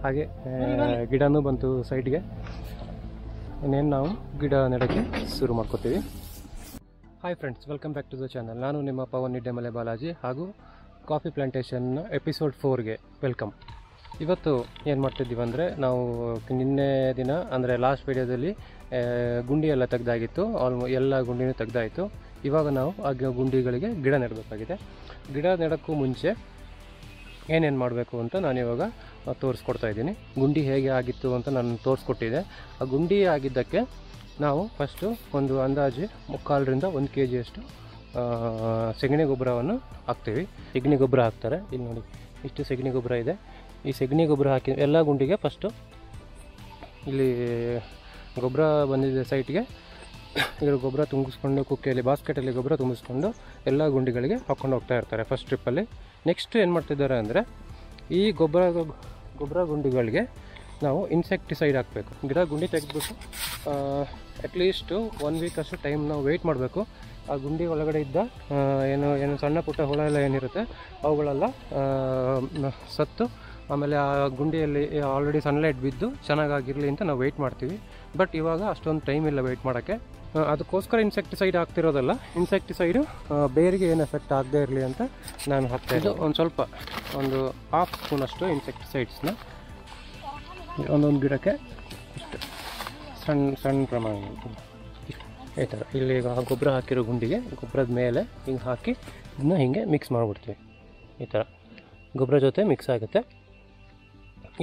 ಹಾಗೆ ಗಿಡನೂ ಬಂತು ಸೈಡ್ಗೆ. ಇನ್ನೇನು ನಾವು ಗಿಡ ನೆಡೋಕ್ಕೆ ಶುರು ಮಾಡ್ಕೋತೀವಿ. Hi friends, welcome back to the channel. ನಾನು ನಿಮ್ಮ ಪವನ್ ನಿಡ್ಡೆಮಲೆ ಬಾಲಾಜಿ ಹಾಗೂ ಕಾಫಿ ಪ್ಲಾಂಟೇಶನ್ನ ಎಪಿಸೋಡ್ 4ಗೆ ವೆಲ್ಕಮ್. ಇವತ್ತು ಏನು ಮಾಡ್ತಿದ್ದೀವಿ ಅಂದರೆ, ನಾವು ನಿನ್ನೆ ದಿನ ಅಂದರೆ ಲಾಸ್ಟ್ ವೀಡಿಯೋದಲ್ಲಿ ಗುಂಡಿ ಎಲ್ಲ ತೆಗ್ದಾಗಿತ್ತು, ಎಲ್ಲ ಗುಂಡಿನೂ ತೆಗ್ದಾಯಿತು. ಇವಾಗ ನಾವು ಆ ಗುಂಡಿಗಳಿಗೆ ಗಿಡ ನೆಡಬೇಕಾಗಿದೆ. ಗಿಡ ನೆಡೋಕ್ಕೂ ಮುಂಚೆ ಏನೇನು ಮಾಡಬೇಕು ಅಂತ ನಾನಿವಾಗ ತೋರಿಸ್ಕೊಡ್ತಾ ಇದ್ದೀನಿ. ಗುಂಡಿ ಹೇಗೆ ಆಗಿತ್ತು ಅಂತ ನಾನು ತೋರಿಸ್ಕೊಟ್ಟಿದ್ದೆ. ಆ ಗುಂಡಿ ಆಗಿದ್ದಕ್ಕೆ ನಾವು ಫಸ್ಟು ಒಂದು ಅಂದಾಜು 3/4 1 kg ಅಷ್ಟು ಸೆಗಣಿ ಗೊಬ್ಬರವನ್ನು ಹಾಕ್ತೀವಿ. ಸೆಗಣಿ ಗೊಬ್ಬರ ಹಾಕ್ತಾರೆ. ಇಲ್ಲಿ ನೋಡಿ, ಇಷ್ಟು ಸೆಗಣಿ ಗೊಬ್ಬರ ಇದೆ. ಈ ಸೆಗಣಿ ಗೊಬ್ಬರ ಹಾಕಿ ಎಲ್ಲ ಗುಂಡಿಗೆ ಫಸ್ಟು ಇಲ್ಲಿ ಗೊಬ್ಬರ ಬಂದಿದೆ ಸೈಟ್ಗೆ, ಇದರ ಗೊಬ್ಬರ ತುಂಬಿಸ್ಕೊಂಡು ಕುಕ್ಕೆಯಲ್ಲಿ ಬಾಸ್ಕೆಟಲ್ಲಿ ಗೊಬ್ಬರ ತುಂಬಿಸ್ಕೊಂಡು ಎಲ್ಲ ಗುಂಡಿಗಳಿಗೆ ಹಾಕ್ಕೊಂಡು ಹೋಗ್ತಾ ಇರ್ತಾರೆ ಫಸ್ಟ್ ಟ್ರಿಪ್ಪಲ್ಲಿ. ನೆಕ್ಸ್ಟ್ ಏನು ಮಾಡ್ತಿದ್ದಾರೆ ಅಂದರೆ, ಈ ಗೊಬ್ಬರ ಗುಂಡಿಗಳಿಗೆ ನಾವು ಇನ್ಸೆಕ್ಟಿಸೈಡ್ ಹಾಕಬೇಕು. ಗಿಡ ಗುಂಡಿ ತೆಗೆದ್ಬಿಟ್ಟು ಅಟ್ಲೀಸ್ಟು 1 ವೀಕ್ ಅಷ್ಟು ಟೈಮ್ ನಾವು ವೆಯ್ಟ್ ಮಾಡಬೇಕು. ಆ ಗುಂಡಿ ಒಳಗಡೆ ಇದ್ದ ಏನು ಸಣ್ಣ ಪುಟ್ಟ ಹುಳ ಎಲ್ಲ ಏನಿರುತ್ತೆ ಅವುಗಳೆಲ್ಲ ಸತ್ತು, ಆಮೇಲೆ ಆ ಗುಂಡಿಯಲ್ಲಿ ಆಲ್ರೆಡಿ ಸನ್ಲೈಟ್ ಬಿದ್ದು ಚೆನ್ನಾಗಾಗಿರಲಿ ಅಂತ ನಾವು ವೆಯ್ಟ್ ಮಾಡ್ತೀವಿ. ಬಟ್ ಇವಾಗ ಅಷ್ಟೊಂದು ಟೈಮ್ ಇಲ್ಲ ವೆಯ್ಟ್ ಮಾಡೋಕ್ಕೆ. ಅದಕ್ಕೋಸ್ಕರ ಇನ್ಸೆಕ್ಟಿಸೈಡ್ ಹಾಕ್ತಿರೋದಲ್ಲ, ಇನ್ಸೆಕ್ಟಿಸೈಡು ಬೇರಿಗೆ ಏನು ಎಫೆಕ್ಟ್ ಆಗದೇ ಇರಲಿ ಅಂತ ನಾನು ಹಾಕ್ತಾಯಿದ್ದು. ಒಂದು 1/2 ಸ್ಪೂನಷ್ಟು ಇನ್ಸೆಕ್ಟಿಸೈಡ್ಸ್ನ ಒಂದೊಂದು ಗಿಡಕ್ಕೆ ಇಷ್ಟು ಸಣ್ಣ ಪ್ರಮಾಣ ಈ ಥರ. ಇಲ್ಲಿ ಈಗ ಗೊಬ್ಬರ ಹಾಕಿರೋ ಗುಂಡಿಗೆ ಗೊಬ್ಬರದ ಮೇಲೆ ಹಿಂಗೆ ಹಾಕಿ ಇದನ್ನ ಹೀಗೆ ಮಿಕ್ಸ್ ಮಾಡಿಬಿಡ್ತೀವಿ. ಈ ಥರ ಗೊಬ್ಬರ ಜೊತೆ ಮಿಕ್ಸ್ ಆಗುತ್ತೆ.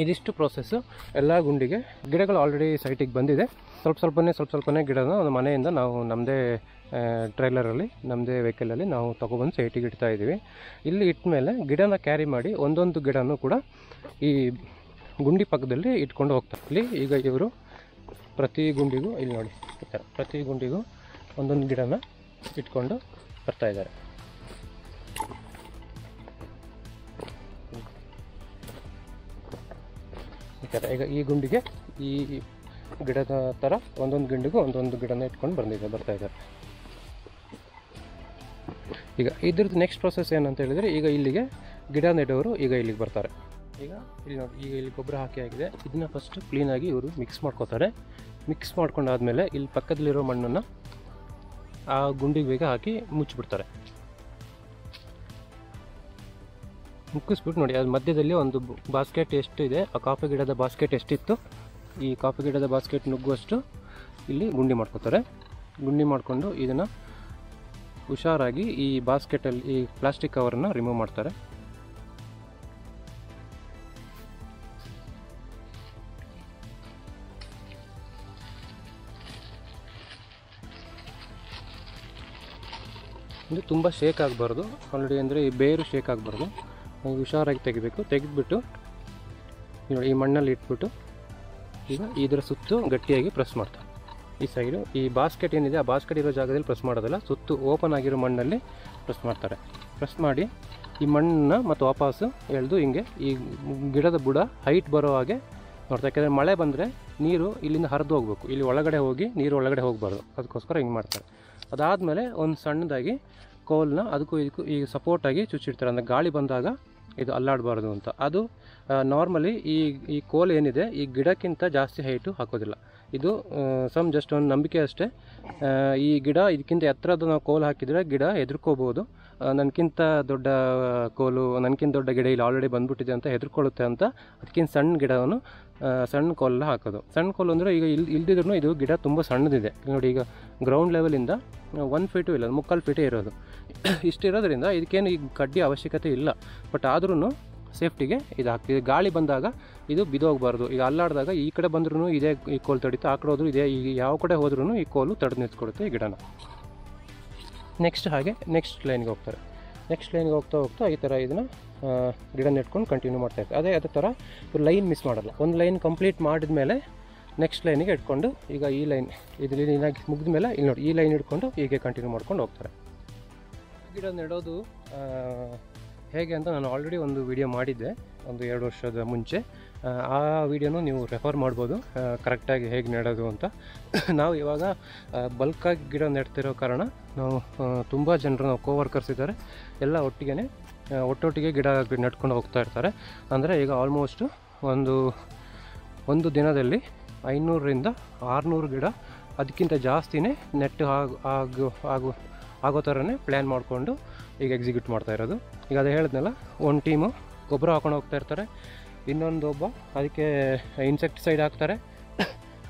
ಇದಿಷ್ಟು ಪ್ರೋಸೆಸ್ಸು ಎಲ್ಲ ಗುಂಡಿಗೆ. ಗಿಡಗಳು ಆಲ್ರೆಡಿ ಸೈಟಿಗೆ ಬಂದಿದೆ. ಸ್ವಲ್ಪನೇ ಗಿಡನ ಒಂದು ಮನೆಯಿಂದ ನಾವು ನಮ್ಮದೇ ಟ್ರೈಲರಲ್ಲಿ, ನಮ್ಮದೇ ವೆಹಿಕಲಲ್ಲಿ ನಾವು ತೊಗೊಬಂದು ಸೈಟಿಗೆ ಇಡ್ತಾ ಇದ್ದೀವಿ. ಇಲ್ಲಿ ಇಟ್ಟ ಮೇಲೆ ಗಿಡನ ಕ್ಯಾರಿ ಮಾಡಿ ಒಂದೊಂದು ಗಿಡನೂ ಕೂಡ ಈ ಗುಂಡಿ ಪಕ್ಕದಲ್ಲಿ ಇಟ್ಕೊಂಡು ಹೋಗ್ತಾರೆ. ಇಲ್ಲಿ ಈಗ ಇವರು ಪ್ರತಿ ಗುಂಡಿಗೂ ಇಲ್ಲಿ ನೋಡಿ, ಈ ಥರ ಪ್ರತಿ ಗುಂಡಿಗೂ ಒಂದೊಂದು ಗಿಡನ ಇಟ್ಕೊಂಡು ಬರ್ತಾಯಿದ್ದಾರೆ. ಈ ಥರ ಈಗ ಈ ಗುಂಡಿಗೆ ಈ ಗಿಡದ ಥರ ಒಂದೊಂದು ಗುಂಡಿಗೂ ಒಂದೊಂದು ಗಿಡನ ಇಟ್ಕೊಂಡು ಬರ್ತಾಯಿದ್ದಾರೆ. ಈಗ ಇದ್ರದ್ದು ನೆಕ್ಸ್ಟ್ ಪ್ರೊಸೆಸ್ ಏನಂತ ಹೇಳಿದರೆ, ಈಗ ಇಲ್ಲಿಗೆ ಗಿಡ ನೆಡೋರು ಈಗ ಇಲ್ಲಿಗೆ ಬರ್ತಾರೆ. ಈಗ ಇಲ್ಲಿ ನೋಡಿ, ಈಗ ಇಲ್ಲಿ ಗೊಬ್ಬರ ಹಾಕಿ ಆಗಿದೆ. ಇದನ್ನ ಫಸ್ಟು ಕ್ಲೀನಾಗಿ ಇವರು ಮಿಕ್ಸ್ ಮಾಡ್ಕೋತಾರೆ. ಮಿಕ್ಸ್ ಮಾಡ್ಕೊಂಡಾದ್ಮೇಲೆ ಇಲ್ಲಿ ಪಕ್ಕದಲ್ಲಿರೋ ಮಣ್ಣನ್ನು ಆ ಗುಂಡಿಗೆ ಬೇಗ ಹಾಕಿ ಮುಚ್ಚಿಬಿಡ್ತಾರೆ. ಮುಕ್ಕಿಸ್ಬಿಟ್ಟು ನೋಡಿ, ಅದು ಮಧ್ಯದಲ್ಲಿ ಒಂದು ಬಾಸ್ಕೆಟ್ ಎಷ್ಟಿದೆ, ಆ ಕಾಫಿ ಗಿಡದ ಬಾಸ್ಕೆಟ್ ಎಷ್ಟಿತ್ತು, ಈ ಕಾಫಿ ಗಿಡದ ಬಾಸ್ಕೆಟ್ ನುಗ್ಗುವಷ್ಟು ಇಲ್ಲಿ ಗುಂಡಿ ಮಾಡ್ಕೋತಾರೆ. ಗುಂಡಿ ಮಾಡಿಕೊಂಡು ಇದನ್ನು ಹುಷಾರಾಗಿ ಈ ಬಾಸ್ಕೆಟಲ್ಲಿ ಈ ಪ್ಲಾಸ್ಟಿಕ್ ಕವರನ್ನು ರಿಮೂವ್ ಮಾಡ್ತಾರೆ. ಇದು ತುಂಬ ಶೇಕ್ ಆಗಬಾರ್ದು ಆಲ್ರೆಡಿ, ಅಂದರೆ ಈ ಬೇರು ಶೇಕ್ ಆಗಬಾರ್ದು. ಹುಷಾರಾಗಿ ತೆಗಿಬೇಕು. ತೆಗೆದುಬಿಟ್ಟು ನೋಡಿ, ಈ ಮಣ್ಣಲ್ಲಿ ಇಟ್ಬಿಟ್ಟು ಈಗ ಇದರ ಸುತ್ತು ಗಟ್ಟಿಯಾಗಿ ಪ್ರೆಸ್ ಮಾಡ್ತಾರೆ. ಈ ಸೈಡು ಈ ಬಾಸ್ಕೆಟ್ ಏನಿದೆ, ಆ ಬಾಸ್ಕೆಟ್ ಇರೋ ಜಾಗದಲ್ಲಿ ಪ್ರೆಸ್ ಮಾಡೋದಲ್ಲ, ಸುತ್ತು ಓಪನ್ ಆಗಿರೋ ಮಣ್ಣಲ್ಲಿ ಪ್ರೆಸ್ ಮಾಡ್ತಾರೆ. ಪ್ರೆಸ್ ಮಾಡಿ ಈ ಮಣ್ಣನ್ನ ಮತ್ತು ವಾಪಸ್ಸು ಎಳೆದು ಹಿಂಗೆ ಈ ಗಿಡದ ಬುಡ ಹೈಟ್ ಬರೋ ಹಾಗೆ ನೋಡ್ತಾ. ಯಾಕೆಂದರೆ ಮಳೆ ಬಂದರೆ ನೀರು ಇಲ್ಲಿಂದ ಹರಿದು ಹೋಗಬೇಕು, ಇಲ್ಲಿ ಒಳಗಡೆ ಹೋಗಿ ನೀರು ಒಳಗಡೆ ಹೋಗಬಾರ್ದು. ಅದಕ್ಕೋಸ್ಕರ ಹಿಂಗೆ ಮಾಡ್ತಾರೆ. ಅದಾದಮೇಲೆ ಒಂದು ಸಣ್ಣದಾಗಿ ಕೋಲನ್ನ ಅದಕ್ಕೂ ಇದಕ್ಕೂ ಈಗ ಸಪೋರ್ಟಾಗಿ ಚುಚ್ಚಿಡ್ತಾರೆ. ಅಂದರೆ ಗಾಳಿ ಬಂದಾಗ ಇದು ಅಲ್ಲಾಡಬಾರ್ದು ಅಂತ. ಅದು ನಾರ್ಮಲಿ ಈ ಕೋಲ್ ಏನಿದೆ ಈ ಗಿಡಕ್ಕಿಂತ ಜಾಸ್ತಿ ಹೈಟು ಹಾಕೋದಿಲ್ಲ. ಇದು ಜಸ್ಟ್ ಒಂದು ನಂಬಿಕೆ ಅಷ್ಟೇ. ಈ ಗಿಡ ಇದಕ್ಕಿಂತ ಎತ್ತರದ ನಾವು ಕೋಲ್ ಹಾಕಿದರೆ ಗಿಡ ಹೆದರ್ಕೋಬೋದು. ನನಗಿಂತ ದೊಡ್ಡ ಕೋಲು, ನನಗಿಂತ ದೊಡ್ಡ ಗಿಡ ಇಲ್ಲಿ ಆಲ್ರೆಡಿ ಬಂದ್ಬಿಟ್ಟಿದೆ ಅಂತ ಹೆದರ್ಕೊಳ್ಳುತ್ತೆ ಅಂತ ಅದಕ್ಕಿಂತ ಸಣ್ಣ ಗಿಡವನ್ನು ಸಣ್ಣ ಕೋಲೆಲ್ಲ ಹಾಕೋದು. ಸಣ್ಣ ಕೋಲು ಅಂದರೆ ಈಗ ಇಲ್ದಿದ್ರೂ ಇದು ಗಿಡ ತುಂಬ ಸಣ್ಣದಿದೆ ನೋಡಿ. ಈಗ ಗ್ರೌಂಡ್ ಲೆವೆಲಿಂದ 1 ಫೀಟು ಇಲ್ಲ, 3/4 ಫೀಟೇ ಇರೋದು. ಇಷ್ಟಿರೋದ್ರಿಂದ ಇದಕ್ಕೇನು ಈಗ ಕಡ್ಡಿ ಅವಶ್ಯಕತೆ ಇಲ್ಲ. ಬಟ್ ಆದ್ರೂ ಸೇಫ್ಟಿಗೆ ಇದು ಹಾಕ್ತಿದೆ. ಗಾಳಿ ಬಂದಾಗ ಇದು ಬಿದ್ದೋಗಬಾರ್ದು. ಈಗ ಅಲ್ಲಾಡಿದಾಗ ಈ ಕಡೆ ಬಂದ್ರೂ ಇದೇ ಈ ಕೋಲು ತಡೀತು, ಆ ಕಡೆ ಹೋದ್ರೂ ಇದೇ, ಈಗ ಯಾವ ಕಡೆ ಹೋದ್ರೂ ಈ ಕೋಲು ತಡೆದು ನಿಂತ್ಕೊಡುತ್ತೆ ಈ ಗಿಡನ. ನೆಕ್ಸ್ಟ್ ಲೈನ್ಗೆ ಹೋಗ್ತಾರೆ. ನೆಕ್ಸ್ಟ್ ಲೈನ್ಗೆ ಹೋಗ್ತಾ ಈ ಥರ ಇದನ್ನು ಗಿಡ ನೆಟ್ಕೊಂಡು ಕಂಟಿನ್ಯೂ ಮಾಡ್ತಾಯಿರ್ತಾರೆ. ಅದೇ ಥರ ಲೈನ್ ಮಿಸ್ ಮಾಡಲ್ಲ. ಒಂದು ಲೈನ್ ಕಂಪ್ಲೀಟ್ ಮಾಡಿದ ಮೇಲೆ ನೆಕ್ಸ್ಟ್ ಲೈನಿಗೆ ಇಟ್ಕೊಂಡು, ಈಗ ಈ ಲೈನ್ ಇದು ಲೈನಾಗಿ ಮುಗಿದ ಮೇಲೆ ಇಲ್ಲಿ ನೋಡಿ, ಈ ಲೈನ್ ಇಟ್ಕೊಂಡು ಹೀಗೆ ಕಂಟಿನ್ಯೂ ಮಾಡ್ಕೊಂಡು ಹೋಗ್ತಾರೆ. ಗಿಡ ನೆಡೋದು ಹೇಗೆ ಅಂತ ನಾನು ಆಲ್ರೆಡಿ ಒಂದು ವಿಡಿಯೋ ಮಾಡಿದ್ದೆ ಒಂದು 2 ವರ್ಷದ ಮುಂಚೆ. ಆ ವಿಡಿಯೋನು ನೀವು ರೆಫರ್ ಮಾಡ್ಬೋದು, ಕರೆಕ್ಟಾಗಿ ಹೇಗೆ ನೆಡೋದು ಅಂತ. ನಾವು ಇವಾಗ ಬಲ್ಕಾಗಿ ಗಿಡ ನೆಡ್ತಿರೋ ಕಾರಣ ನಾವು ತುಂಬ ಜನರು ನಾವು ಕೋವರ್ಕರ್ಸ್ ಇದ್ದಾರೆ, ಎಲ್ಲ ಒಟ್ಟಿಗೆ ಗಿಡ ನೆಟ್ಕೊಂಡು ಹೋಗ್ತಾ ಇರ್ತಾರೆ. ಅಂದರೆ ಈಗ ಆಲ್ಮೋಸ್ಟು ಒಂದು ದಿನದಲ್ಲಿ 500ರಿಂದ 600 ಗಿಡ, ಅದಕ್ಕಿಂತ ಜಾಸ್ತಿನೇ ನೆಟ್ಟು ಆಗೋ ಥರನೇ ಪ್ಲ್ಯಾನ್ ಮಾಡಿಕೊಂಡು ಈಗ ಎಕ್ಸಿಕ್ಯೂಟ್ ಮಾಡ್ತಾ ಇರೋದು. ಈಗ ಅದು ಹೇಳಿದ್ನಲ್ಲ, ಒಂದು ಟೀಮು ಗೊಬ್ಬರ ಹಾಕೊಂಡು ಹೋಗ್ತಾ ಇರ್ತಾರೆ, ಇನ್ನೊಂದು ಒಬ್ಬ ಅದಕ್ಕೆ ಇನ್ಸೆಕ್ಟಿಸೈಡ್ ಹಾಕ್ತಾರೆ.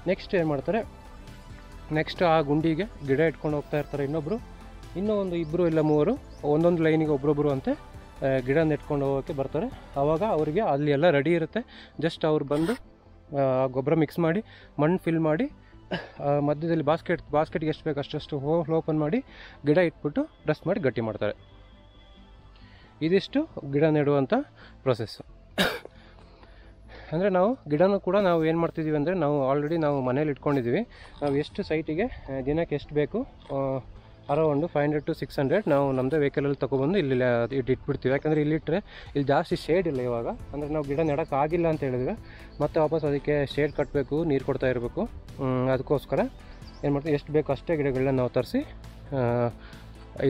ನೆಕ್ಸ್ಟ್ ಏನು ಮಾಡ್ತಾರೆ, ನೆಕ್ಸ್ಟ್ ಆ ಗುಂಡಿಗೆ ಗಿಡ ಇಟ್ಕೊಂಡು ಹೋಗ್ತಾ ಇರ್ತಾರೆ ಇನ್ನೊಬ್ಬರು, ಇನ್ನೂ ಒಂದು 2 ಇಲ್ಲ 3 ಒಂದೊಂದು ಲೈನಿಗೆ ಒಬ್ಬೊಬ್ಬರು ಅಂತೆ ಗಿಡ ನೆಟ್ಕೊಂಡು ಹೋಗೋಕ್ಕೆ ಬರ್ತಾರೆ. ಆವಾಗ ಅವರಿಗೆ ಅಲ್ಲಿ ಎಲ್ಲ ರೆಡಿ ಇರುತ್ತೆ. ಜಸ್ಟ್ ಅವ್ರು ಬಂದು ಗೊಬ್ಬರ ಮಿಕ್ಸ್ ಮಾಡಿ ಮಣ್ಣು ಫಿಲ್ ಮಾಡಿ ಮಧ್ಯದಲ್ಲಿ ಬಾಸ್ಕೆಟ್ಗೆ ಎಷ್ಟು ಬೇಕು ಅಷ್ಟು ಹೋಲ್ ಓಪನ್ ಮಾಡಿ ಗಿಡ ಇಟ್ಬಿಟ್ಟು ಪ್ರೆಸ್ ಮಾಡಿ ಗಟ್ಟಿ ಮಾಡ್ತಾರೆ. ಇದಿಷ್ಟು ಗಿಡ ನೆಡುವಂಥ ಪ್ರೊಸೆಸ್ಸು. ಅಂದರೆ ನಾವು ಗಿಡನೂ ಕೂಡ ನಾವು ಏನು ಮಾಡ್ತಿದ್ದೀವಿ ಅಂದರೆ, ನಾವು ಆಲ್ರೆಡಿ ನಾವು ಮನೇಲಿ ಇಟ್ಕೊಂಡಿದ್ದೀವಿ. ನಾವು ಎಷ್ಟು ಸೈಟಿಗೆ ದಿನಕ್ಕೆ ಎಷ್ಟು ಬೇಕು, ಅರೌಂಡು 500 to 600 ನಾವು ನಮ್ಮದೇ ವೆಹಿಕಲಲ್ಲಿ ತೊಗೊಬಂದು ಇಲ್ಲಿ ಇಟ್ಬಿಡ್ತೀವಿ. ಯಾಕಂದರೆ ಇಲ್ಲಿಟ್ಟರೆ ಇಲ್ಲಿ ಜಾಸ್ತಿ ಶೇಡ್ ಇಲ್ಲ ಇವಾಗ. ಅಂದರೆ ನಾವು ಗಿಡ ನೆಡೋಕ್ಕಾಗಿಲ್ಲ ಅಂತ ಹೇಳಿದ್ರೆ ಮತ್ತೆ ವಾಪಸ್ ಅದಕ್ಕೆ ಶೇಡ್ ಕಟ್ಟಬೇಕು, ನೀರು ಕೊಡ್ತಾ ಇರಬೇಕು. ಅದಕ್ಕೋಸ್ಕರ ಏನು ಮಾಡ್ತೀವಿ, ಎಷ್ಟು ಬೇಕು ಅಷ್ಟೇ ಗಿಡಗಳನ್ನ ನಾವು ತರಿಸಿ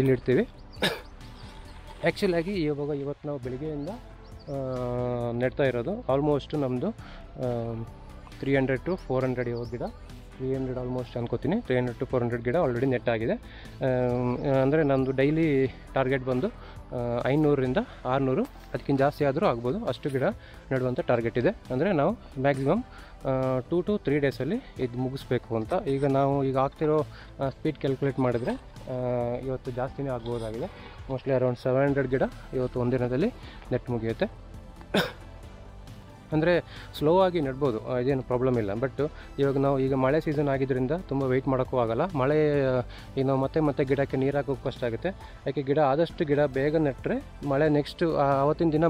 ಇಲ್ಲಿಡ್ತೀವಿ. ಆ್ಯಕ್ಚುಲಾಗಿ ಇವತ್ತು ನಾವು ಬೆಳಿಗ್ಗೆಯಿಂದ ನೆಡ್ತಾ ಇರೋದು ಆಲ್ಮೋಸ್ಟ್ ನಮ್ಮದು 300 to 400 ಗಿಡ, 300 ಆಲ್ಮೋಸ್ಟ್ ಅನ್ಕೋತೀನಿ. 300 to 400 ಗಿಡ ಆಲ್ರೆಡಿ ನೆಟ್ ಆಗಿದೆ. ಅಂದರೆ ನಮ್ಮದು ಡೈಲಿ ಟಾರ್ಗೆಟ್ ಬಂದು 500ರಿಂದ 600, ಅದಕ್ಕಿಂತ ಜಾಸ್ತಿ ಆದರೂ ಆಗ್ಬೋದು, ಅಷ್ಟು ಗಿಡ ನೆಡುವಂಥ ಟಾರ್ಗೆಟ್ ಇದೆ. ಅಂದರೆ ನಾವು ಮ್ಯಾಕ್ಸಿಮಮ್ 2 to 3 ಡೇಸಲ್ಲಿ ಇದು ಮುಗಿಸ್ಬೇಕು ಅಂತ. ಈಗ ನಾವು ಆಗ್ತಿರೋ ಸ್ಪೀಡ್ ಕ್ಯಾಲ್ಕುಲೇಟ್ ಮಾಡಿದರೆ ಇವತ್ತು ಜಾಸ್ತಿನೇ ಆಗ್ಬೋದಾಗಿದೆ. ಮೋಸ್ಟ್ಲಿ ಅರೌಂಡ್ 700 ಗಿಡ ಇವತ್ತು ಒಂದಿನದಲ್ಲಿ ನೆಟ್ ಮುಗಿಯುತ್ತೆ. ಅಂದರೆ ಸ್ಲೋ ಆಗಿ ನೆಡ್ಬೋದು, ಇದೇನು ಪ್ರಾಬ್ಲಮ್ ಇಲ್ಲ. ಬಟ್ ಈಗ ಮಳೆ ಸೀಸನ್ ಆಗಿದ್ದರಿಂದ ತುಂಬ ವೆಯ್ಟ್ ಮಾಡೋಕ್ಕೂ ಆಗಲ್ಲ. ಮಳೆ ಈಗ ನಾವು ಮತ್ತೆ ಗಿಡಕ್ಕೆ ನೀರು ಹಾಕೋಕ್ಕೆ ಕಷ್ಟ ಆಗುತ್ತೆ. ಯಾಕೆ ಗಿಡ ಆದಷ್ಟು ಗಿಡ ಬೇಗ ನೆಟ್ಟರೆ ಮಳೆ ನೆಕ್ಸ್ಟು ಆವತ್ತಿನ ದಿನ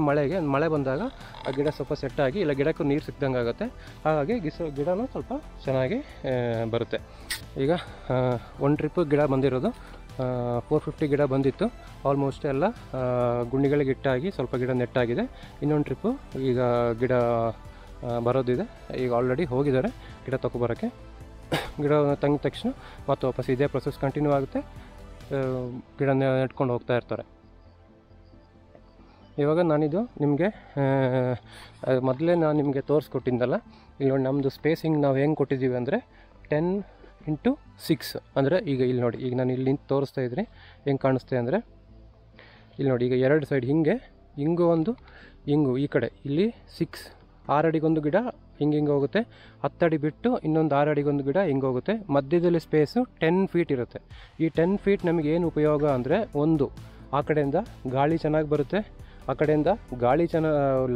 ಮಳೆ ಬಂದಾಗ ಆ ಗಿಡ ಸ್ವಲ್ಪ ಸೆಟ್ಟಾಗಿ ಇಲ್ಲ ಗಿಡಕ್ಕೂ ನೀರು ಸಿಕ್ದಂಗೆ ಆಗುತ್ತೆ. ಹಾಗಾಗಿ ಗಿಡನೂ ಸ್ವಲ್ಪ ಚೆನ್ನಾಗಿ ಬರುತ್ತೆ. ಈಗ ಒಂದು ಟ್ರಿಪ್ ಗಿಡ ಬಂದಿರೋದು 450 ಗಿಡ ಬಂದಿತ್ತು. ಆಲ್ಮೋಸ್ಟ್ ಎಲ್ಲ ಗುಂಡಿಗಳಿಗೆ ಇಟ್ಟಾಗಿ ಸ್ವಲ್ಪ ಗಿಡ ನೆಟ್ಟಾಗಿದೆ. ಇನ್ನೊಂದು ಟ್ರಿಪ್ಪು ಈಗ ಗಿಡ ಬರೋದಿದೆ. ಈಗ ಆಲ್ರೆಡಿ ಹೋಗಿದ್ದಾರೆ ಗಿಡ ತೊಗೊಬರೋಕ್ಕೆ. ಗಿಡ ತಂಗಿದ ತಕ್ಷಣ ಮತ್ತೆ ವಾಪಸ್ ಇದೇ ಪ್ರೊಸೆಸ್ ಕಂಟಿನ್ಯೂ ಆಗುತ್ತೆ. ಗಿಡ ನೆಟ್ಕೊಂಡು ಹೋಗ್ತಾ ಇರ್ತಾರೆ. ಇವಾಗ ನಾನಿದು ನಿಮಗೆ ಮೊದಲೇ ನಾನು ನಿಮಗೆ ತೋರಿಸ್ಕೊಟ್ಟಿದ್ದಲ್ಲ, ಇಲ್ಲಿ ನಮ್ಮದು ಸ್ಪೇಸಿಂಗ್ ನಾವು ಹೆಂಗೆ ಕೊಟ್ಟಿದ್ದೀವಿ ಅಂದರೆ 10x6. ಅಂದರೆ ಈಗ ಇಲ್ಲಿ ನೋಡಿ, ಈಗ ನಾನು ಇಲ್ಲಿ ತೋರಿಸ್ತಾ ಇದ್ದೀನಿ ಹೆಂಗೆ ಕಾಣಿಸ್ತೆ ಅಂದರೆ, ಇಲ್ಲಿ ನೋಡಿ, ಈಗ 2 ಸೈಡ್ ಹಿಂಗೂ ಈ ಕಡೆ ಇಲ್ಲಿ 6 ಅಡಿಗೊಂದು ಗಿಡ ಹಿಂಗೆ ಹೋಗುತ್ತೆ. 10 ಅಡಿ ಬಿಟ್ಟು ಇನ್ನೊಂದು 6 ಅಡಿಗೊಂದು ಗಿಡ ಹಿಂಗೆ ಹೋಗುತ್ತೆ. ಮಧ್ಯದಲ್ಲಿ ಸ್ಪೇಸು 10 ಫೀಟ್ ಇರುತ್ತೆ. ಈ 10 ಫೀಟ್ ನಮಗೆ ಏನು ಉಪಯೋಗ ಅಂದರೆ, ಒಂದು ಆ ಕಡೆಯಿಂದ ಗಾಳಿ ಚೆನ್ನಾಗಿ ಬರುತ್ತೆ, ಆ ಕಡೆಯಿಂದ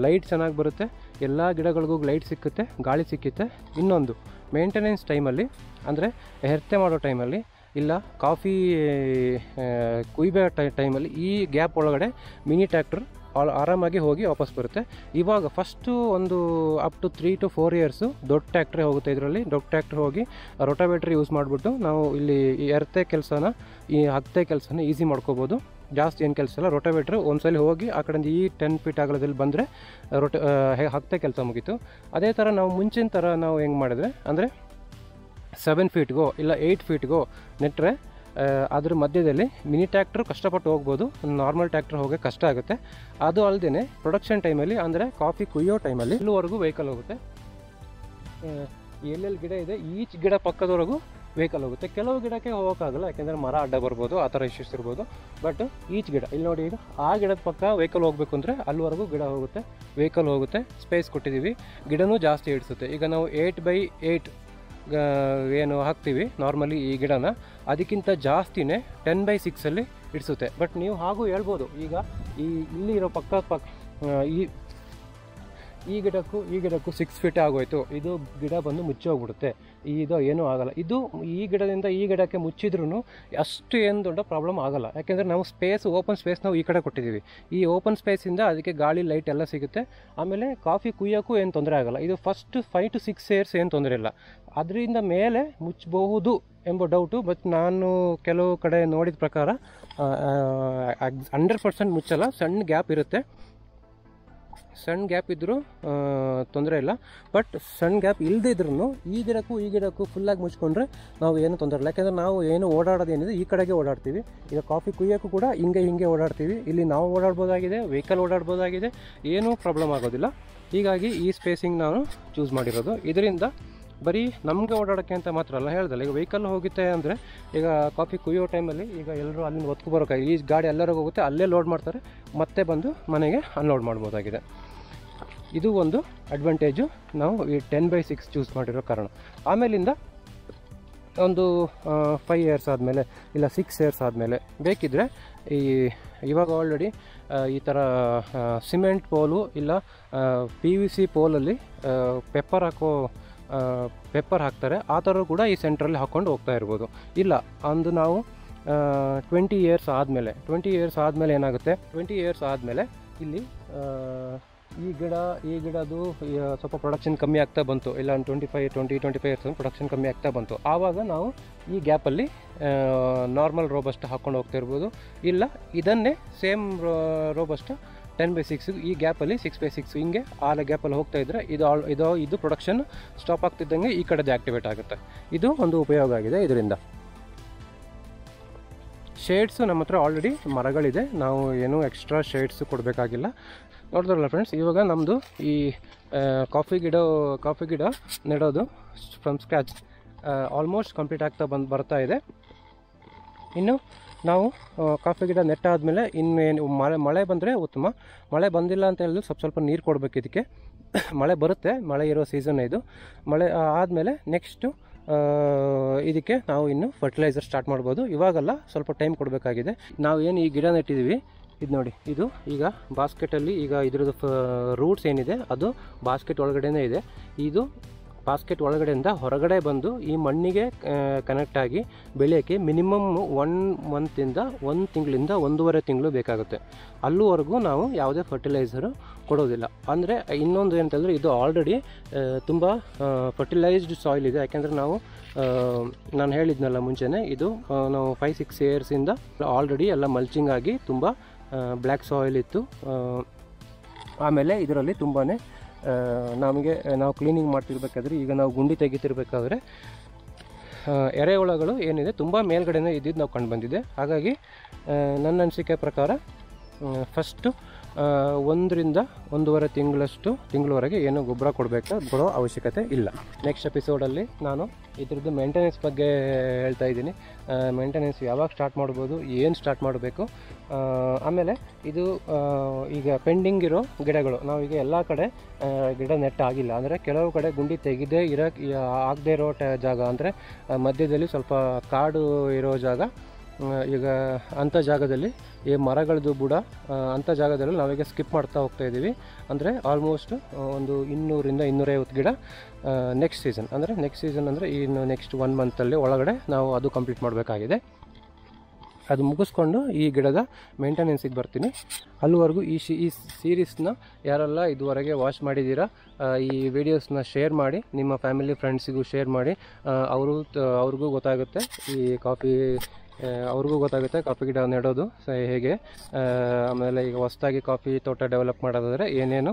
ಲೈಟ್ ಚೆನ್ನಾಗಿ ಬರುತ್ತೆ, ಎಲ್ಲ ಗಿಡಗಳಿಗೂ ಲೈಟ್ ಸಿಕ್ಕುತ್ತೆ, ಗಾಳಿ ಸಿಕ್ಕುತ್ತೆ. ಇನ್ನೊಂದು ಮೇಂಟೆನೆನ್ಸ್ ಟೈಮಲ್ಲಿ, ಅಂದರೆ ಹೆರ್ತೆ ಮಾಡೋ ಟೈಮಲ್ಲಿ ಇಲ್ಲ ಕಾಫಿ ಕುಯ್ಬೋ ಟೈಮಲ್ಲಿ ಈ ಗ್ಯಾಪ್ ಒಳಗಡೆ ಮಿನಿ ಟ್ರ್ಯಾಕ್ಟರ್ ಆರಾಮಾಗಿ ಹೋಗಿ ವಾಪಸ್ ಬರುತ್ತೆ. ಇವಾಗ ಫಸ್ಟು ಒಂದು ಅಪ್ ಟು 3 to 4 ಇಯರ್ಸು ದೊಡ್ಡ ಟ್ರ್ಯಾಕ್ಟ್ರೇ ಹೋಗುತ್ತೆ. ಇದರಲ್ಲಿ ದೊಡ್ಡ ಟ್ರ್ಯಾಕ್ಟರ್ ಹೋಗಿ ರೋಟಾವೇಟ್ರ್ ಯೂಸ್ ಮಾಡಿಬಿಟ್ಟು ನಾವು ಇಲ್ಲಿ ಎರ್ತೆ ಕೆಲಸನ ಹತ್ತೆ ಕೆಲಸನ ಈಸಿ ಮಾಡ್ಕೋಬೋದು. ಜಾಸ್ತಿ ಏನು ಕೆಲಸ ಇಲ್ಲ. ರೋಟಾವೇಟ್ರ್ ಒಂದ್ಸಲ ಹೋಗಿ ಆ ಕಡೆಯಿಂದ ಈ 10 ಫೀಟ್ ಅಗಲದಲ್ಲಿ ಬಂದರೆ ಹತ್ತೆ ಕೆಲಸ ಮುಗೀತು. ಅದೇ ಥರ ನಾವು ಮುಂಚಿನ ಥರ ನಾವು ಹೆಂಗೆ ಮಾಡಿದ್ರೆ, ಅಂದರೆ 7 ಫೀಟ್ಗೋ ಇಲ್ಲ 8 ಫೀಟ್ಗೋ ನೆಟ್ಟರೆ ಅದ್ರ ಮಧ್ಯದಲ್ಲಿ ಮಿನಿ ಟ್ರ್ಯಾಕ್ಟ್ರು ಕಷ್ಟಪಟ್ಟು ಹೋಗ್ಬೋದು, ನಾರ್ಮಲ್ ಟ್ರ್ಯಾಕ್ಟರ್ ಹೋಗೋಕ್ಕೆ ಕಷ್ಟ ಆಗುತ್ತೆ. ಅದು ಅಲ್ಲದೆ ಪ್ರೊಡಕ್ಷನ್ ಟೈಮಲ್ಲಿ, ಅಂದರೆ ಕಾಫಿ ಕುಯ್ಯೋ ಟೈಮಲ್ಲಿ ಇಲ್ಲಿವರೆಗೂ ವೆಹಿಕಲ್ ಹೋಗುತ್ತೆ. ಎಲ್ಲೆಲ್ಲಿ ಗಿಡ ಇದೆ ಈಚ್ ಗಿಡ ಪಕ್ಕದವರೆಗೂ ವೆಹಿಕಲ್ ಹೋಗುತ್ತೆ. ಕೆಲವು ಗಿಡಕ್ಕೆ ಹೋಗೋಕ್ಕಾಗಲ್ಲ, ಯಾಕೆಂದರೆ ಮರ ಅಡ್ಡ ಬರ್ಬೋದು, ಆ ಥರ ಇಶ್ಯೂಸ್ ಇರ್ಬೋದು. ಬಟ್ ಈಚ್ ಗಿಡ ಇಲ್ಲಿ ನೋಡಿ, ಈಗ ಆ ಗಿಡದ ಪಕ್ಕ ವೆಹಿಕಲ್ ಹೋಗಬೇಕು ಅಂದರೆ ಅಲ್ಲಿವರೆಗೂ ಗಿಡ ಹೋಗುತ್ತೆ, ವೆಹಿಕಲ್ ಹೋಗುತ್ತೆ. ಸ್ಪೇಸ್ ಕೊಟ್ಟಿದ್ದೀವಿ, ಗಿಡನೂ ಜಾಸ್ತಿ ಇಡಿಸುತ್ತೆ. ಈಗ ನಾವು 8x8 ಏನು ಹಾಕ್ತೀವಿ ನಾರ್ಮಲಿ ಈ ಗಿಡನ, ಅದಕ್ಕಿಂತ ಜಾಸ್ತಿನೇ 10x6 ಇಡಿಸುತ್ತೆ. ಬಟ್ ನೀವು ಹಾಗೂ ಹೇಳ್ಬೋದು, ಈಗ ಇಲ್ಲಿ ಇರೋ ಪಕ್ಕ ಈ ಗಿಡಕ್ಕೂ 6 ಫೀಟ್ ಆಗೋಯ್ತು, ಇದು ಗಿಡ ಬಂದು ಮುಚ್ಚೋಗ್ಬಿಡುತ್ತೆ, ಇದು ಏನೂ ಆಗಲ್ಲ. ಇದು ಈ ಗಿಡದಿಂದ ಈ ಗಿಡಕ್ಕೆ ಮುಚ್ಚಿದ್ರೂ ಅಷ್ಟು ಏನು ದೊಡ್ಡ ಪ್ರಾಬ್ಲಮ್ ಆಗಲ್ಲ. ಯಾಕೆಂದರೆ ನಾವು ಓಪನ್ ಸ್ಪೇಸ್ ನಾವು ಈ ಕಡೆ ಕೊಟ್ಟಿದ್ದೀವಿ. ಈ ಓಪನ್ ಸ್ಪೇಸಿಂದ ಅದಕ್ಕೆ ಗಾಳಿ ಲೈಟ್ ಎಲ್ಲ ಸಿಗುತ್ತೆ. ಆಮೇಲೆ ಕಾಫಿ ಕುಯ್ಯೋಕ್ಕೂ ಏನು ತೊಂದರೆ ಆಗಲ್ಲ. ಇದು ಫಸ್ಟ್ 5 to 6 ಇಯರ್ಸ್ ಏನು ತೊಂದರೆ ಇಲ್ಲ. ಅದರಿಂದ ಮೇಲೆ ಮುಚ್ಚಬಹುದು ಎಂಬ ಡೌಟು. ಬಟ್ ನಾನು ಕೆಲವು ಕಡೆ ನೋಡಿದ ಪ್ರಕಾರ 100% ಮುಚ್ಚಲ್ಲ, ಸಣ್ಣ ಗ್ಯಾಪ್ ಇರುತ್ತೆ. ಸಣ್ಣ ಗ್ಯಾಪ್ ಇದ್ದರೂ ತೊಂದರೆ ಇಲ್ಲ. ಬಟ್ ಸಣ್ಣ ಗ್ಯಾಪ್ ಇಲ್ಲದಿದ್ರೂ ಈ ಗಿಡಕ್ಕೂ ಫುಲ್ಲಾಗಿ ಮುಚ್ಕೊಂಡ್ರೆ ನಾವು ಏನು ತೊಂದರೆ ಇಲ್ಲ. ಯಾಕೆಂದರೆ ನಾವು ಏನು ಓಡಾಡೋದೇನಿದೆ ಈ ಕಡೆಗೆ ಓಡಾಡ್ತೀವಿ. ಈಗ ಕಾಫಿ ಕುಯ್ಯೋಕ್ಕೂ ಕೂಡ ಹಿಂಗೆ ಓಡಾಡ್ತೀವಿ. ಇಲ್ಲಿ ನಾವು ಓಡಾಡ್ಬೋದಾಗಿದೆ, ವೆಹಿಕಲ್ ಓಡಾಡ್ಬೋದಾಗಿದೆ, ಏನೂ ಪ್ರಾಬ್ಲಮ್ ಆಗೋದಿಲ್ಲ. ಹೀಗಾಗಿ ಈ ಸ್ಪೇಸಿಂಗ್ ನಾನು ಚೂಸ್ ಮಾಡಿರೋದು. ಇದರಿಂದ ಬರೀ ನಮಗೆ ಓಡಾಡೋಕ್ಕೆ ಅಂತ ಮಾತ್ರ ಅಲ್ಲ, ಹೇಳ್ದಲ್ಲ, ಈಗ ವೆಹಿಕಲ್ ಹೋಗುತ್ತೆ ಅಂದರೆ ಈಗ ಕಾಫಿ ಕುಯ್ಯೋ ಟೈಮಲ್ಲಿ ಈಗ ಎಲ್ಲರೂ ಅಲ್ಲಿಂದ ಹೊತ್ಕೊ ಬರೋಕ್ಕಾಗಿ ಈ ಗಾಡಿ ಎಲ್ಲರಿಗೂ ಹೋಗುತ್ತೆ, ಅಲ್ಲೇ ಲೋಡ್ ಮಾಡ್ತಾರೆ, ಮತ್ತೆ ಬಂದು ಮನೆಗೆ ಅನ್ಲೋಡ್ ಮಾಡ್ಬೋದಾಗಿದೆ. ಇದು ಒಂದು ಅಡ್ವಾಂಟೇಜು ನಾವು ಈ 10/6 ಚೂಸ್ ಮಾಡಿರೋ ಕಾರಣ. ಆಮೇಲಿಂದ ಒಂದು 5 ಇಯರ್ಸ್ ಆದಮೇಲೆ ಇಲ್ಲ 6 ಇಯರ್ಸ್ ಆದಮೇಲೆ ಬೇಕಿದ್ದರೆ ಇವಾಗ ಆಲ್ರೆಡಿ ಈ ಥರ ಸಿಮೆಂಟ್ ಪೋಲು ಇಲ್ಲ PVC ಪೋಲಲ್ಲಿ ಪೆಪ್ಪರ್ ಹಾಕ್ತಾರೆ, ಆ ಥರ ಕೂಡ ಈ ಸೆಂಟ್ರಲ್ಲಿ ಹಾಕ್ಕೊಂಡು ಹೋಗ್ತಾ ಇರ್ಬೋದು. ಇಲ್ಲ ಅಂದು ನಾವು 20 ಇಯರ್ಸ್ ಆದಮೇಲೆ ಏನಾಗುತ್ತೆ, 20 ಇಯರ್ಸ್ ಆದಮೇಲೆ ಇಲ್ಲಿ ಈ ಗಿಡದು ಸ್ವಲ್ಪ ಪ್ರೊಡಕ್ಷನ್ ಕಮ್ಮಿ ಆಗ್ತಾ ಬಂತು, ಇಲ್ಲ 25 ಇಯರ್ಸ್ ಪ್ರೊಡಕ್ಷನ್ ಕಮ್ಮಿ ಆಗ್ತಾ ಬಂತು. ಆವಾಗ ನಾವು ಈ ಗ್ಯಾಪಲ್ಲಿ ನಾರ್ಮಲ್ ರೋಬಸ್ಟ್ ಹಾಕ್ಕೊಂಡು ಹೋಗ್ತಾ ಇರ್ಬೋದು. ಇಲ್ಲ ಇದನ್ನೇ ಸೇಮ್ ರೋಬಸ್ಟ್ 10/6 ಈ ಗ್ಯಾಪಲ್ಲಿ 6/6 ಹಿಂಗೆ ಆ ಗ್ಯಾಪಲ್ಲಿ ಹೋಗ್ತಾ ಇದ್ದರೆ ಇದು ಪ್ರೊಡಕ್ಷನ್ ಸ್ಟಾಪ್ ಆಗ್ತಿದ್ದಂಗೆ ಈ ಕಡೆದು ಆ್ಯಕ್ಟಿವೇಟ್ ಆಗುತ್ತೆ. ಇದು ಒಂದು ಉಪಯೋಗ ಆಗಿದೆ ಇದರಿಂದ. ಶೇಡ್ಸು ನಮ್ಮ ಹತ್ರ ಆಲ್ರೆಡಿ ಮರಗಳಿದೆ, ನಾವು ಏನೂ ಎಕ್ಸ್ಟ್ರಾ ಶೇಡ್ಸು ಕೊಡಬೇಕಾಗಿಲ್ಲ. ನೋಡಿದ್ರಲ್ಲ ಫ್ರೆಂಡ್ಸ್, ಇವಾಗ ನಮ್ಮದು ಈ ಕಾಫಿ ಗಿಡ ನೆಡೋದು ಫ್ರಮ್ ಸ್ಕ್ರ್ಯಾಚ್ ಆಲ್ಮೋಸ್ಟ್ ಕಂಪ್ಲೀಟ್ ಆಗ್ತಾ ಬರ್ತಾ ಇದೆ. ಇನ್ನು ನಾವು ಕಾಫಿ ಗಿಡ ನೆಟ್ಟಾದಮೇಲೆ ಇನ್ನೇನು ಮಳೆ ಬಂದರೆ ಉತ್ತಮ. ಮಳೆ ಬಂದಿಲ್ಲ ಅಂತ ಹೇಳಿದ್ರೆ ಸ್ವಲ್ಪ ನೀರು ಕೊಡಬೇಕು ಇದಕ್ಕೆ. ಮಳೆ ಬರುತ್ತೆ, ಮಳೆ ಇರೋ ಸೀಸನ್ ಇದು. ಮಳೆ ಆದಮೇಲೆ ನೆಕ್ಸ್ಟು ಇದಕ್ಕೆ ನಾವು ಇನ್ನು ಫರ್ಟಿಲೈಸರ್ ಸ್ಟಾರ್ಟ್ ಮಾಡ್ಬೋದು. ಇವಾಗಲ್ಲ, ಸ್ವಲ್ಪ ಟೈಮ್ ಕೊಡಬೇಕಾಗಿದೆ. ನಾವು ಏನು ಈ ಗಿಡ ನೆಟ್ಟಿದ್ದೀವಿ ಇದು ನೋಡಿ, ಇದು ಈಗ ಬಾಸ್ಕೆಟಲ್ಲಿ ಈಗ ಇದ್ರದ್ದು ರೂಟ್ಸ್ ಏನಿದೆ ಅದು ಬಾಸ್ಕೆಟ್ ಒಳಗಡೆನೇ ಇದೆ. ಇದು ಬಾಸ್ಕೆಟ್ ಒಳಗಡೆಯಿಂದ ಹೊರಗಡೆ ಬಂದು ಈ ಮಣ್ಣಿಗೆ ಕನೆಕ್ಟ್ ಆಗಿ ಬೆಳೆಯೋಕ್ಕೆ ಮಿನಿಮಮ್ 1 ಮಂತಿಂದ 1 ತಿಂಗಳಿಂದ 1.5 ತಿಂಗಳು ಬೇಕಾಗುತ್ತೆ. ಅಲ್ಲಿವರೆಗೂ ನಾವು ಯಾವುದೇ ಫರ್ಟಿಲೈಸರು ಕೊಡೋದಿಲ್ಲ. ಅಂದರೆ ಇನ್ನೊಂದು ಏನಂತಂದರೆ ಇದು ಆಲ್ರೆಡಿ ತುಂಬ ಫರ್ಟಿಲೈಸ್ಡ್ ಸಾಯಿಲ್ ಇದೆ. ಯಾಕೆಂದರೆ ನಾನು ಹೇಳಿದ್ನಲ್ಲ ಮುಂಚೆನೇ, ಇದು ನಾವು 5-6 ಇಯರ್ಸಿಂದ ಆಲ್ರೆಡಿ ಎಲ್ಲ ಮಲ್ಚಿಂಗ್ ಆಗಿ ತುಂಬ ಬ್ಲ್ಯಾಕ್ ಸಾಯಿಲ್ ಇತ್ತು. ಆಮೇಲೆ ಇದರಲ್ಲಿ ತುಂಬಾ ನಾವು ಕ್ಲೀನಿಂಗ್ ಮಾಡ್ತಿರ್ಬೇಕಾದ್ರೆ, ಈಗ ನಾವು ಗುಂಡಿ ತೆಗಿತಿರ್ಬೇಕಾದ್ರೆ ಎರೆಹುಳಗಳು ಏನಿದೆ ತುಂಬ ಮೇಲ್ಗಡೆನೇ ಇದ್ದಿದ್ದು ನಾವು ಕಂಡು ಬಂದಿದೆ. ಹಾಗಾಗಿ ನನ್ನ ಅನಿಸಿಕೆ ಪ್ರಕಾರ ಫಸ್ಟು 1 ರಿಂದ 1.5 ತಿಂಗಳವರೆಗೆ ಏನು ಗೊಬ್ಬರ ಕೊಡೋ ಅವಶ್ಯಕತೆ ಇಲ್ಲ. ನೆಕ್ಸ್ಟ್ ಎಪಿಸೋಡಲ್ಲಿ ನಾನು ಇದ್ರದ್ದು ಮೇಂಟೆನೆನ್ಸ್ ಬಗ್ಗೆ ಹೇಳ್ತಾ ಇದ್ದೀನಿ. ಮೇಂಟೆನೆನ್ಸ್ ಯಾವಾಗ ಸ್ಟಾರ್ಟ್ ಮಾಡ್ಬೋದು, ಏನು ಸ್ಟಾರ್ಟ್ ಮಾಡಬೇಕು. ಆಮೇಲೆ ಇದು ಈಗ ಪೆಂಡಿಂಗ್ ಇರೋ ಗಿಡಗಳು, ನಾವೀಗ ಎಲ್ಲ ಕಡೆ ಗಿಡ ನೆಟ್ಟಾಗಿಲ್ಲ. ಅಂದರೆ ಕೆಲವು ಕಡೆ ಗುಂಡಿ ತೆಗೆದೇ ಆಗದೇ ಇರೋ ಜಾಗ, ಅಂದರೆ ಮಧ್ಯದಲ್ಲಿ ಸ್ವಲ್ಪ ಕಾಡು ಇರೋ ಜಾಗ, ಈಗ ಅಂಥ ಜಾಗದಲ್ಲಿ ಈ ಮರಗಳದ್ದು ಬುಡ ಅಂಥ ಜಾಗದಲ್ಲಿ ನಾವೀಗ ಸ್ಕಿಪ್ ಮಾಡ್ತಾ ಹೋಗ್ತಾ ಇದ್ದೀವಿ. ಅಂದರೆ ಆಲ್ಮೋಸ್ಟ್ ಒಂದು 200 ರಿಂದ 250 ಗಿಡ ನೆಕ್ಸ್ಟ್ ಸೀಸನ್ ಅಂದರೆ ಇನ್ನು ನೆಕ್ಸ್ಟ್ 1 ಮಂತಲ್ಲಿ ಒಳಗಡೆ ನಾವು ಅದು ಕಂಪ್ಲೀಟ್ ಮಾಡಬೇಕಾಗಿದೆ. ಅದು ಮುಗಿಸ್ಕೊಂಡು ಈ ಗಿಡದ ಮೇಂಟೆನೆನ್ಸಿಗೆ ಬರ್ತೀನಿ. ಅಲ್ಲಿವರೆಗೂ ಈ ಸೀರೀಸ್ನ ಯಾರೆಲ್ಲ ಇದುವರೆಗೆ ವಾಚ್ ಮಾಡಿದ್ದೀರಾ, ಈ ವಿಡಿಯೋಸ್ನ ಶೇರ್ ಮಾಡಿ, ನಿಮ್ಮ ಫ್ಯಾಮಿಲಿ ಫ್ರೆಂಡ್ಸಿಗೂ ಶೇರ್ ಮಾಡಿ. ಅವ್ರಿಗೂ ಗೊತ್ತಾಗುತ್ತೆ ಕಾಫಿ ಗಿಡ ನೆಡೋದು ಹೇಗೆ. ಆಮೇಲೆ ಈಗ ಹೊಸದಾಗಿ ಕಾಫಿ ತೋಟ ಡೆವಲಪ್ ಮಾಡೋದಾದರೆ ಏನೇನು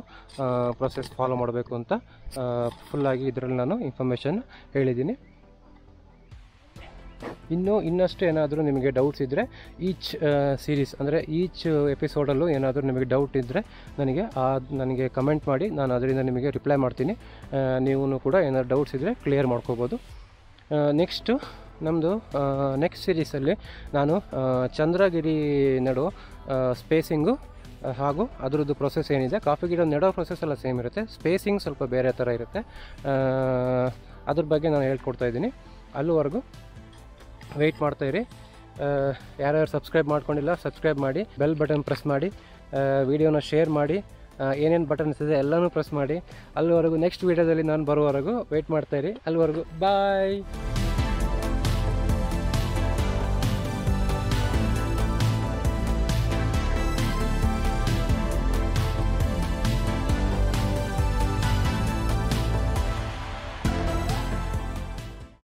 ಪ್ರೊಸೆಸ್ ಫಾಲೋ ಮಾಡಬೇಕು ಅಂತ ಫುಲ್ಲಾಗಿ ಇದರಲ್ಲಿ ನಾನು ಇನ್ಫಾರ್ಮೇಷನ್ ಹೇಳಿದ್ದೀನಿ. ಇನ್ನಷ್ಟು ಏನಾದರೂ ನಿಮಗೆ ಡೌಟ್ಸ್ ಇದ್ದರೆ ಸೀರೀಸ್ ಅಂದರೆ ಈಚ್ ಎಪಿಸೋಡಲ್ಲೂ ಏನಾದರೂ ನಿಮಗೆ ಡೌಟ್ ಇದ್ದರೆ ನನಗೆ ಕಮೆಂಟ್ ಮಾಡಿ, ನಾನು ಅದರಿಂದ ನಿಮಗೆ ರಿಪ್ಲೈ ಮಾಡ್ತೀನಿ. ನೀವು ಕೂಡ ಏನಾದರೂ ಡೌಟ್ಸ್ ಇದ್ದರೆ ಕ್ಲಿಯರ್ ಮಾಡ್ಕೋಬೋದು. ನೆಕ್ಸ್ಟು ನಮ್ಮದು ನೆಕ್ಸ್ಟ್ ಸೀರೀಸಲ್ಲಿ ನಾನು ಚಂದ್ರಗಿರಿ ನೆಡೋ ಸ್ಪೇಸಿಂಗು ಹಾಗೂ ಅದರದ್ದು ಪ್ರೊಸೆಸ್ ಏನಿದೆ, ಕಾಫಿ ಗಿಡ ನೆಡೋ ಪ್ರೊಸೆಸ್ ಎಲ್ಲ ಸೇಮ್ ಇರುತ್ತೆ, ಸ್ಪೇಸಿಂಗ್ ಸ್ವಲ್ಪ ಬೇರೆ ಥರ ಇರುತ್ತೆ. ಅದ್ರ ಬಗ್ಗೆ ನಾನು ಹೇಳ್ಕೊಡ್ತಾ ಇದ್ದೀನಿ. ಅಲ್ಲಿವರೆಗೂ ವೆಯ್ಟ್ ಮಾಡ್ತಾಯಿರಿ. ಯಾರ್ಯಾರು ಸಬ್ಸ್ಕ್ರೈಬ್ ಮಾಡ್ಕೊಂಡಿಲ್ಲ ಸಬ್ಸ್ಕ್ರೈಬ್ ಮಾಡಿ, ಬೆಲ್ ಬಟನ್ ಪ್ರೆಸ್ ಮಾಡಿ, ವಿಡಿಯೋನ ಶೇರ್ ಮಾಡಿ, ಏನೇನು ಬಟನ್ಸ್ ಇದೆ ಎಲ್ಲನೂ ಪ್ರೆಸ್ ಮಾಡಿ. ಅಲ್ಲಿವರೆಗೂ ನೆಕ್ಸ್ಟ್ ವೀಡಿಯೋದಲ್ಲಿ ನಾನು ಬರುವವರೆಗೂ ವೆಯ್ಟ್ ಮಾಡ್ತಾಯಿರಿ. ಅಲ್ಲಿವರೆಗೂ ಬಾಯ್.